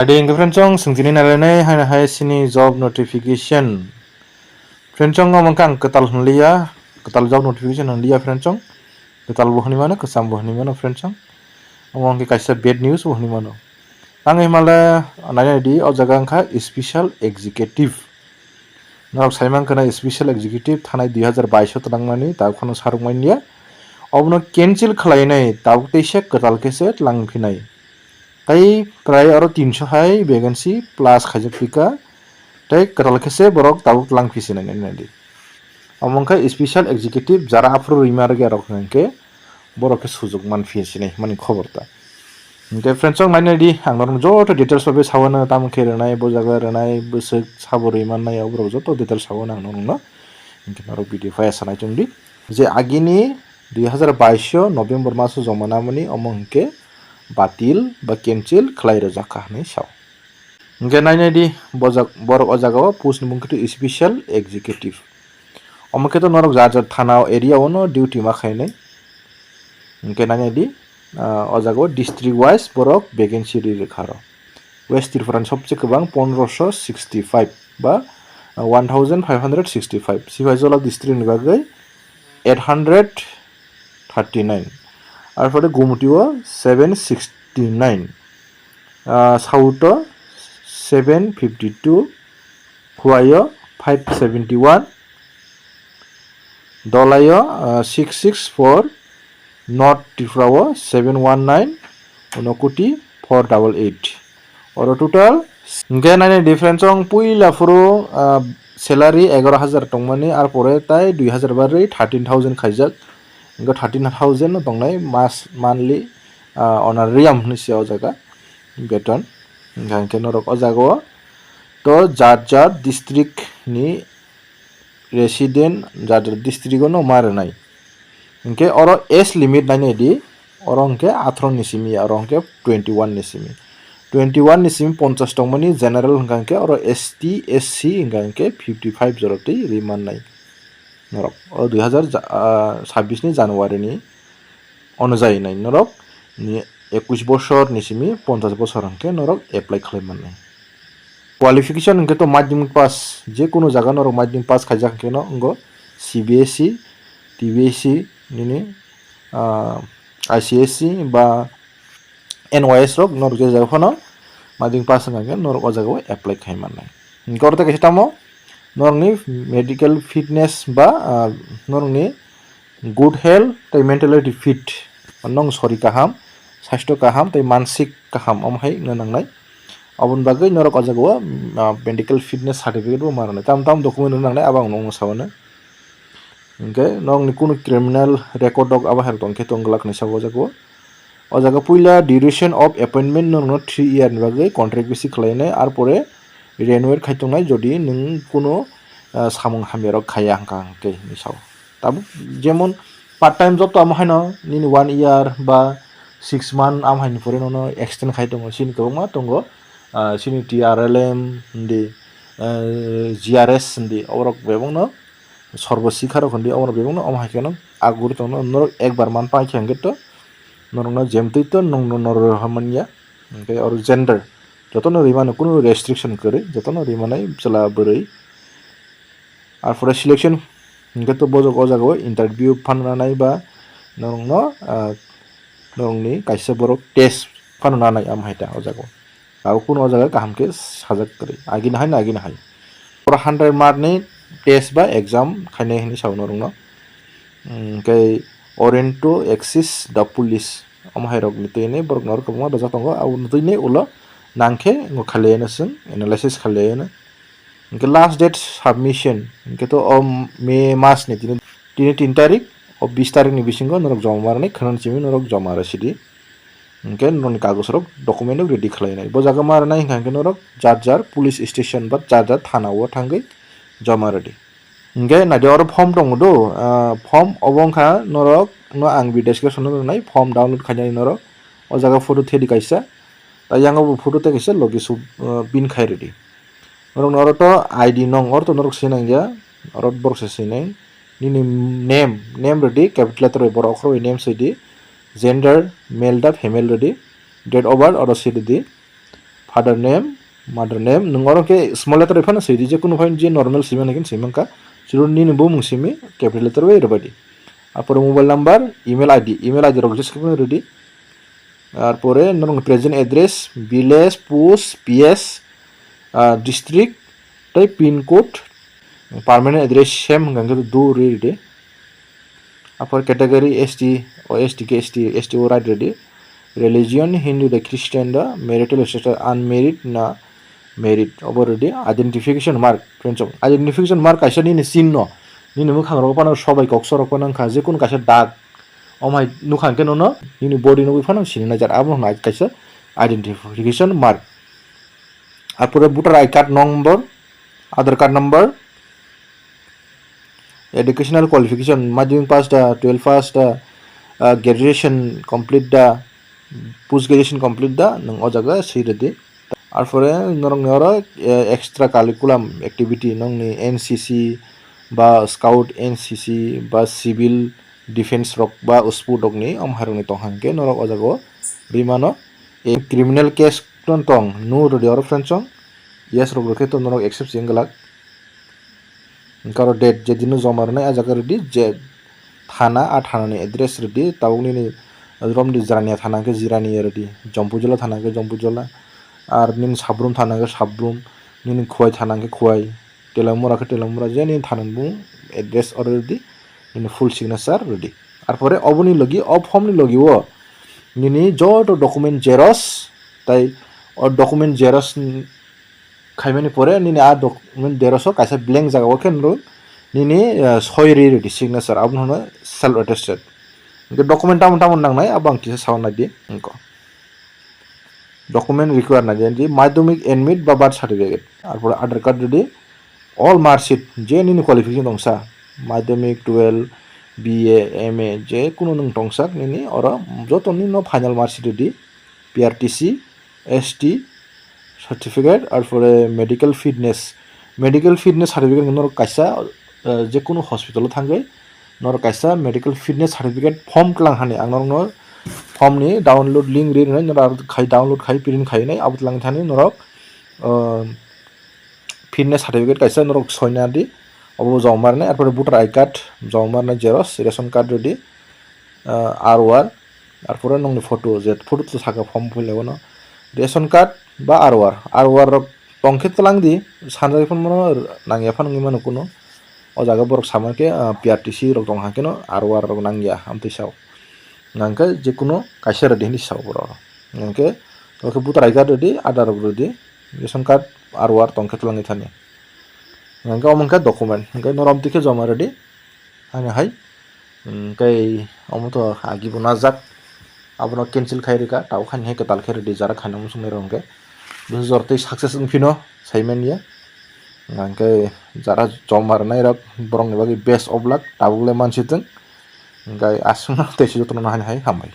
Ada yang friendsong sengtini nalane hana hai sini job notification. Friendsong ngomong kan ketal hlia, ketal job notification hlia friendsong. Ketal bohni mana kesam bohni mana friendsong. Ngomong ke kaisa bad news bohni mana. Tang himala nanya di o jaga angka special executive. Narok saimang kana special executive thanai 2022 tanang mani ta khono sarung mania. Obno cancel khlainai ta teise ketal kese langphinai. Tai pray aro 300 hai vacancy plus khajak pika tai ketal kese borok tabuk lang pisinan nadi amongka special executive jara afro rimar ge rok ke borok ke sujug man fisine mani khobor ta ke friends ong nai di ang joto details babe sawana tam ke renai bojaga renai busuk sabori man nai obrok joto details sawana ang no ke naro video file sanai chungdi je agini 2022 November maso jomana mani amongke batil ba cancel khlai rojaka nei saw Nge nai di borok o jaga post ni mungkitu special executive omke to norok jar thana area ono duty ma khainai nge nai di o jaga district wise borok vacancy ri rekharo west tripura sobche kwbang 1565 ba 1565 sifajola district ni bagai 839 আর পরে গুমটিও 769 south 752 খুয়াইও 571 দলাইও 664 north ত্রিপুরাও 719 উনকুটি 488 और total गे नाने difference অং পুইলা পুরো salary 11000 টংমানি আর পরে তাই 2000 বারে 13000 খাইজাক Enggak 13,000 tongnai mas monthly honorarium ni sia o jaga beton enggak ke norok o jaga to jat district ni resident jat district no mare nai enke oro age limit nai di oro enke 18 ni simi oro enke 21 ni simi 21 ni simi 50 tongmani general enggak ke oro ST SC enggak ke 55 joroti riman nai norok o 2026 ni January ni অনুযায়ী নাই নরক ni 21 বছর নিসিমি 50 বছর অঙ্কে নরক apply খালাইমান নাই qualification অঙ্কে তো মাধ্যমিক পাস যে কোনো জায়গা নরক মাধ্যমিক পাস খাইজা অঙ্কে ন অঙ্গ সিবিএসই টিবিএসই নিনি আইসিএসসি বা এনওয়াইএস রক নরক যে জায়গা ফোন মাধ্যমিক পাস অঙ্কে নরক ও জায়গা এপ্লাই খাইমান নাই করতে গেছে তামো নরনি মেডিকেল ফিটনেস বা নরনি গুড হেলথ তাই মেন্টালিটি ফিট নং সরি কাহাম স্বাস্থ্য কাহাম তাই মানসিক কাহাম আমহাই নাংনাই অবন বাগৈ নরক অজাগোয়া মেডিকেল ফিটনেস সার্টিফিকেট বো মারনাই তাম তাম ডকুমেন্ট নাংনাই আবাং নং সাবানে ओंके नंगनि कुनु क्रिमिनल रेकर्ड दग आबा हेल तंके तंगलाक नि साबो जागो अजागा पुइला ड्यूरेशन अफ अपॉइंटमेंट नंगनो 3 ইয়ার नि बागै कन्ट्रैक्ट बेसि खलायनाय आर परे रेनुवेट खायतंनाय जदि नों कुनु सामुं हामेरक खाया हांके नि साव ताबो जेमन पार्ट टाइम जब तो आमहायनो निनि 1 ইয়ার बा 6 month आमहायनि परे ननो एक्सटेंड खायतंग सिनि गोबां दंगो सिनि टिआरएलएम दि जिआरएस दि अरक बेबंनो সর্বশিক্ষার খন্ডি আমরা বেবং আমহাই কেন আগুর তং নর একবার মান পাই খেঙ্গে তো নরনা যেমতেই তো নং নর হামানিয়া ওকে আর জেন্ডার যত ন রিমানে কোনো রেস্ট্রিকশন করে যত ন রিমানাই চলা বরই আর ফর সিলেকশন ওকে তো বজক অজাগো ইন্টারভিউ ফাননানাই বা নরন নরনি কাইসা বরক টেস্ট ফাননানাই আমহাইটা অজাগো আর কোনো অজাগা কাহামকে সাজাক করে আগিনা হাই 100 মার্ক ni टेस्ट बा एग्जाम खाने हनी साउनो रंगनो कई ओरेंटो एक्सिस द पुलिस अमहायरक नितेने बरक नर कबमा बजा तंगो आउ नतुइने उलो नांखे ngo khaleena sung analysis khaleena के लास्ट डेट सबमिशन के तो मे मास ने तिने 3 तारिख और 20 तारिख नि बिसिंगो नरक जमा मारने खनन चिमि नरक जमा रसिदि के नन कागज रक डकुमेन्ट रेडी खलायनाय बजागा मारनाय हांके नरक जार पुलिस स्टेशन बा जार थानाव थांगै जमा रेडी इंगे नादे और फॉर्म दङ दो फॉर्म अबंखा नरक न आं डिस्क्रिप्शन नाय फॉर्म डाउनलोड खायनाय नरक ओ जागा फटो थेदि कायसा यांगो फटो ते कायसा लगिसु पिन खाय रेडी नरक नरक तो आईडी नंग और तो नरक सिनांगया और बरसे सिनाय निनि नेम रेडी कैपिटल लेटर बर अखर नेम सैदि जेंडर मेल दा female ready date of birth और सिदि father name mother name nungoro ke small letter ifan sidi je kuno fain je normal sima nakin simanka suru ni bo musimi capital letter we robadi apore mobile number email id rok just kene ready তারপরে নরং present address village post PS district তাই pin code permanent address same গাঙ্গে দু ready তারপর category ST ও ST কে ST ও right ready religion Hindu দা খ্রিস্টান দা ম্যারিটাল স্ট্যাটাস আনমেরিড না married over ready identification mark friends identification mark কাইসা নিনি চিহ্ন নিনি মুখাং রক পানো সবাই কক্সর রক নাংখা যে কোন কাইসা দাগ অমাই নুখাং কেন ন নিনি বডি নুবি ফানো সিনি নাজার আবো না কাইসা আইডেন্টিফিকেশন মার্ক তারপরে voter I card number Aadhaar card number educational qualification Madhyamik pass দা 12 পাস দা গ্রাজুয়েশন কমপ্লিট দা পোস্ট গ্রাজুয়েশন কমপ্লিট দা নং ও জায়গা সেই রেডি তারপরে নরং নরা এক্সট্রা কারিকুলাম অ্যাক্টিভিটি নং নি এনসিসি বা স্কাউট এনসিসি বা সিভিল ডিফেন্স রক বা উসপু ডগনি আমহারনি তংহাংকে নরক ও জায়গা বিমানো এ ক্রিমিনাল কেস টং নো রেডি অর ফ্রেন্ডসং ইয়েস রক রকে তো নরক एक्सेप्ट सिंगलाक কারো ডেট যেদিন জমা নাই আ জায়গা রেডি যে থানা আর থানানি এড্রেস রেডি তাউনি রমদি জিরানিয়া থানাকে জিরানিয়া রেডি জম্পুজলা থানাকে জম্পুজলা আর নিন সাবরুম থানাকে সাবরুম নিন খোয়াই থানাকে খোয়াই টেলামুরাকে টেলামুরা যে নিন থানান বুং এড্রেস অলরেডি নিন ফুল সিগনেচার রেডি তারপরে অবনি লগি অফ ফর্মনি লগিও নিনি যত ডকুমেন্ট জেরক্স তাই ও ডকুমেন্ট জেরক্স খাইমানি পরে নিনি আ ডকুমেন্ট জেরক্সও কাইসা ব্ল্যাঙ্ক জায়গাও কেনরো নিনি সয় রেডি সিগনেচার আপনি হনো সেলফ অ্যাটেস্টেড ডকুমেন্ট টামন নাংনাই আবাং কিসে সাউনা দি ইনকো ডকুমেন্ট রিকোয়ার না যে মাধ্যমিক এডমিট বা বার্থ সার্টিফিকেট তারপরে আধার কার্ড রেডি অল মার্কশিট যে নিনি কোয়ালিফিকেশন দংসা মাধ্যমিক 12 বিএ এমএ যে কোনো নং দংসাক নিনি অর যত নিন final marksheet ready PRTC ST certificate তারপরে মেডিকেল ফিটনেস সার্টিফিকেট নর কাইসা যে কোনো হসপিটালে থাকবে নর কাইসা মেডিকেল ফিটনেস সার্টিফিকেট ফর্ম ক্লাং হানি আং নর फर्म नि डाउनलोड लिंक रे नर खाई डाउनलोड खाई प्रिंट खाई नै अब लांग थानि नरक फिटनेस सर्टिफिकेट काइसा नरक सयना दि अब जमारने आरो भोटार आई कार्ड जमारने xerox ration card ready ROR आरो नंनि फटो जे फटो तो थाका फर्म फुलेबो न रेशन कार्ड बा आरओआर टंखे तलांग दि सानजाय फन मन नांगिया फान नंगि मान कुनो ओ जागा बरक सामाके पीआरटीसी रक दं हाकेन आरओआर रक नांगिया आमतिसाव नांके जे कुनो काइसा रेडी नि साव बरो नांके okay voter I card ready Aadhaar ready ration card ROR टंखे तलांगि थानि नांके अमंका डकुमेन्ट नांके नरम दिखे जमा रेडी हानि हाय कै अमतो आगिबो नाजाक abno cancel khairika taw khani he Kwtal khe ready jara khana musung nei rongke jortei success ungphino saiman ya nangke jara jomar nai rok borong ni bagi best of luck tabule mansi tung ngai asung tei si jotno na hai hamai।